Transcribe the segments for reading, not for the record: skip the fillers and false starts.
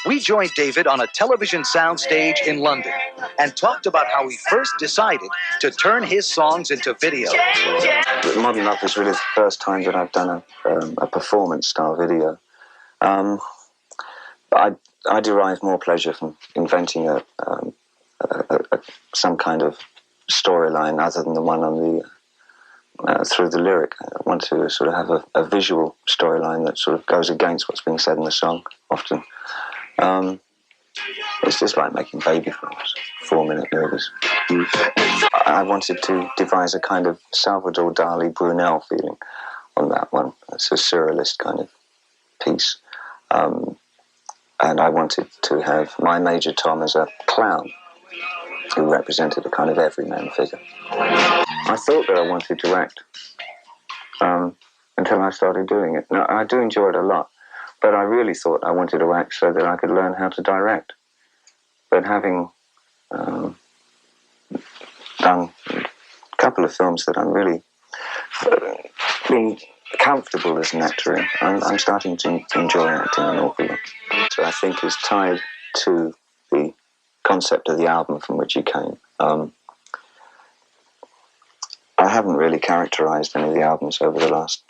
We joined David on a television soundstage in London and talked about how he first decided to turn his songs into video. Modern Love was really the first time that I've done a performance-style video. I derive more pleasure from inventing some kind of storyline other than the one on the through the lyric. I want to sort of have a visual storyline that sort of goes against what's being said in the song often. It's just like making baby films, 4-minute movies. I wanted to devise a kind of Salvador Dali Brunel feeling on that one. It's a surrealist kind of piece. And I wanted to have my Major Tom as a clown who represented a kind of everyman figure. I thought that I wanted to act until I started doing it. Now, I do enjoy it a lot, but I really thought I wanted to act so that I could learn how to direct. But having done a couple of films that I'm really being comfortable as an actor in, I'm starting to enjoy acting an awful lot. So I think is tied to the concept of the album from which he came. I haven't really characterised any of the albums over the last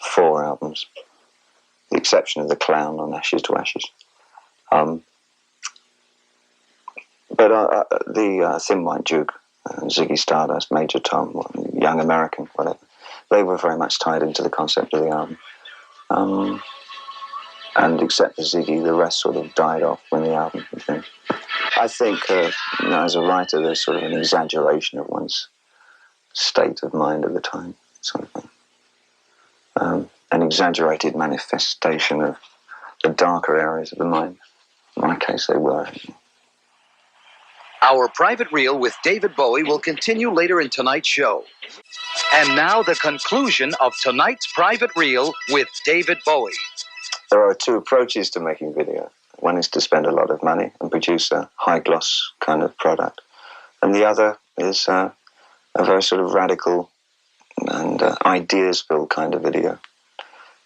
4 albums, the exception of The Clown on Ashes to Ashes. But the Thin White Duke, Ziggy Stardust, Major Tom, Young American, whatever, they were very much tied into the concept of the album. And except for Ziggy, the rest sort of died off when the album was finished. I think, as a writer, there's sort of an exaggeration of one's state of mind at the time, sort of thing. An exaggerated manifestation of the darker areas of the mind. In my case, they were. Our private reel with David Bowie will continue later in tonight's show. And now the conclusion of tonight's private reel with David Bowie. There are 2 approaches to making video. One is to spend a lot of money and produce a high-gloss kind of product. And the other is a very sort of radical and ideas-filled kind of video.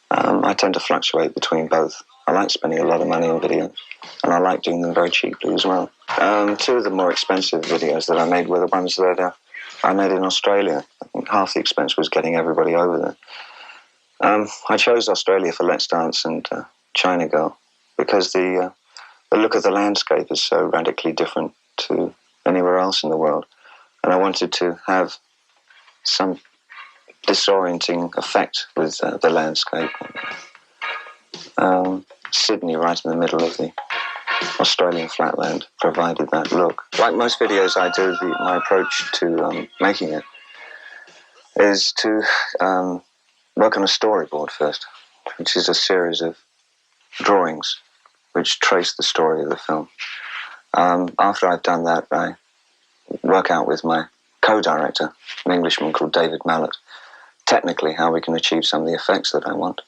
I tend to fluctuate between both. I like spending a lot of money on videos, and I like doing them very cheaply as well. 2 of the more expensive videos that I made were the ones that I made in Australia. I think half the expense was getting everybody over there. I chose Australia for Let's Dance and China Girl because the look of the landscape is so radically different to anywhere else in the world. And I wanted to have some disorienting effect with the landscape. Sydney, right in the middle of the Australian flatland, provided that look. Like most videos I do, my approach to making it is to work on a storyboard first, which is a series of drawings which trace the story of the film. After I've done that, I work out with my co-director, an Englishman called David Mallet, technically how we can achieve some of the effects that I want.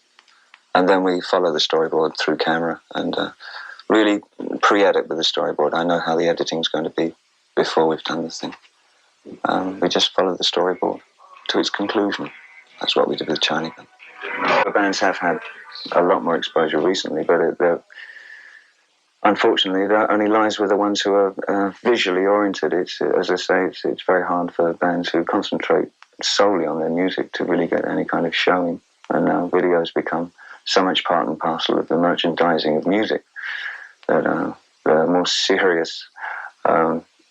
And then we follow the storyboard through camera and really pre-edit with the storyboard. I know how the editing's going to be before we've done the thing. We just follow the storyboard to its conclusion. That's what we did with China Girl. The bands have had a lot more exposure recently, but unfortunately, that only lies with the ones who are visually oriented. It's, as I say, it's very hard for bands who concentrate solely on their music to really get any kind of showing. And now videos become so much part and parcel of the merchandising of music that the more serious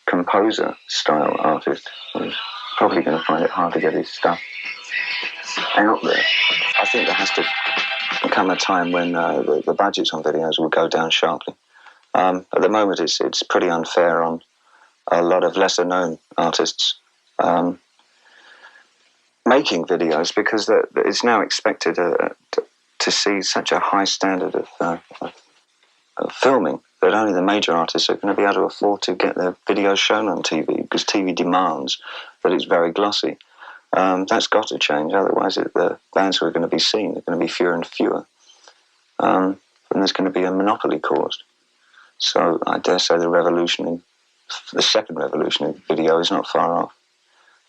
composer-style artist is probably going to find it hard to get his stuff out there. I think there has to come a time when the budgets on videos will go down sharply. At the moment, it's pretty unfair on a lot of lesser-known artists making videos because it's now expected to see such a high standard of filming that only the major artists are going to be able to afford to get their videos shown on TV because TV demands that it's very glossy. That's got to change, otherwise the bands who are going to be seen are going to be fewer and fewer. And there's going to be a monopoly caused. So I dare say the second revolution in video is not far off,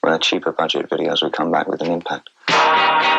where cheaper budget videos will come back with an impact.